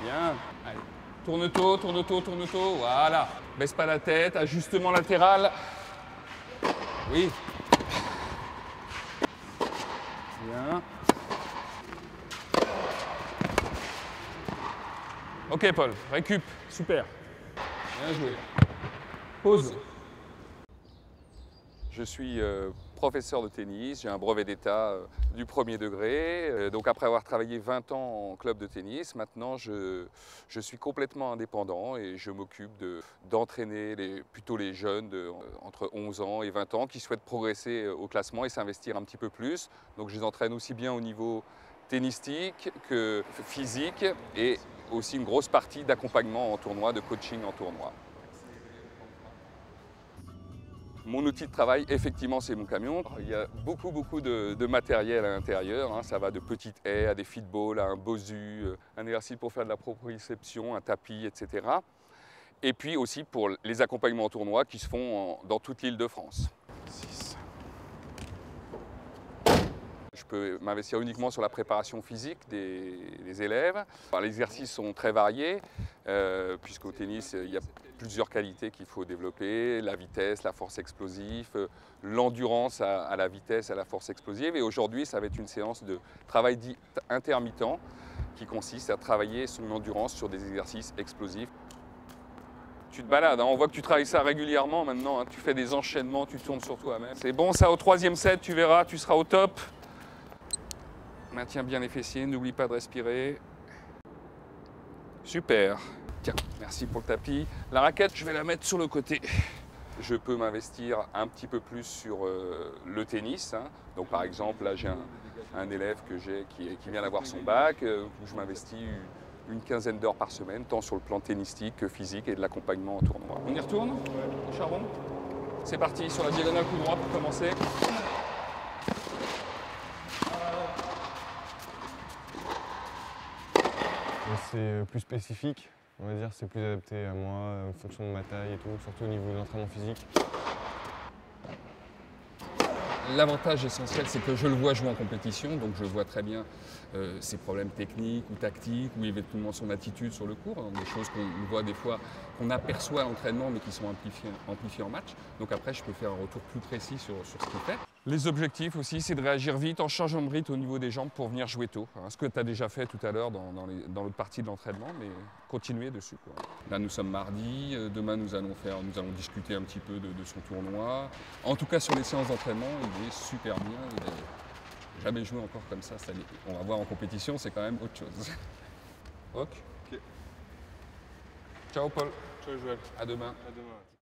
Bien. Allez. Tourne-toi, tourne-toi, tourne-toi. Voilà. Baisse pas la tête. Ajustement latéral. Oui. Bien. Ok, Paul. Récup. Super. Bien joué. Pause. Je suis professeur de tennis, j'ai un brevet d'état du premier degré. Donc après avoir travaillé 20 ans en club de tennis, maintenant je suis complètement indépendant et je m'occupe d'entraîner plutôt les jeunes entre 11 ans et 20 ans qui souhaitent progresser au classement et s'investir un petit peu plus. Donc je les entraîne aussi bien au niveau tennistique que physique et aussi une grosse partie d'accompagnement en tournoi, de coaching en tournoi. Mon outil de travail, effectivement, c'est mon camion. Il y a beaucoup de matériel à l'intérieur. Hein. Ça va de petites haies à des feedballs, à un bosu, un exercice pour faire de la proprioception, un tapis, etc. Et puis aussi pour les accompagnements en tournoi qui se font dans toute l'île de France. 6. Je peux m'investir uniquement sur la préparation physique des élèves. Les exercices sont très variés, puisqu'au tennis, il y a plusieurs qualités qu'il faut développer, la vitesse, la force explosive, l'endurance à la vitesse, à la force explosive. Et aujourd'hui, ça va être une séance de travail dit intermittent qui consiste à travailler son endurance sur des exercices explosifs. Tu te balades, hein, on voit que tu travailles ça régulièrement maintenant, hein, tu fais des enchaînements, tu tournes sur toi-même. C'est bon, ça au 3e set, tu verras, tu seras au top. Maintiens bien les fessiers, n'oublie pas de respirer. Super. Tiens, merci pour le tapis. La raquette, je vais la mettre sur le côté. Je peux m'investir un petit peu plus sur le tennis. Hein. Donc par exemple, là j'ai un élève que j'ai qui vient d'avoir son bac, où je m'investis une quinzaine d'heures par semaine, tant sur le plan tennistique que physique et de l'accompagnement en tournoi. On y retourne au charbon. C'est parti, sur la diagonale coup droit pour commencer. C'est plus spécifique, on va dire, c'est plus adapté à moi, en fonction de ma taille et tout, surtout au niveau de l'entraînement physique. L'avantage essentiel, c'est que je le vois jouer en compétition, donc je vois très bien ses problèmes techniques ou tactiques, ou éventuellement son attitude sur le court, hein, des choses qu'on voit des fois, qu'on aperçoit à l'entraînement, mais qui sont amplifiées en match. Donc après, je peux faire un retour plus précis sur ce qu'il fait. Les objectifs aussi, c'est de réagir vite en changeant de rythme au niveau des jambes pour venir jouer tôt. Hein, ce que tu as déjà fait tout à l'heure dans l'autre partie de l'entraînement, mais continuer dessus, quoi. Là, nous sommes mardi. Demain, nous allons discuter un petit peu de son tournoi. En tout cas, sur les séances d'entraînement, il est super bien. Il n'a jamais joué encore comme ça. On va voir en compétition, c'est quand même autre chose. Ok. Ciao, Paul. Ciao Joël. À demain. À demain.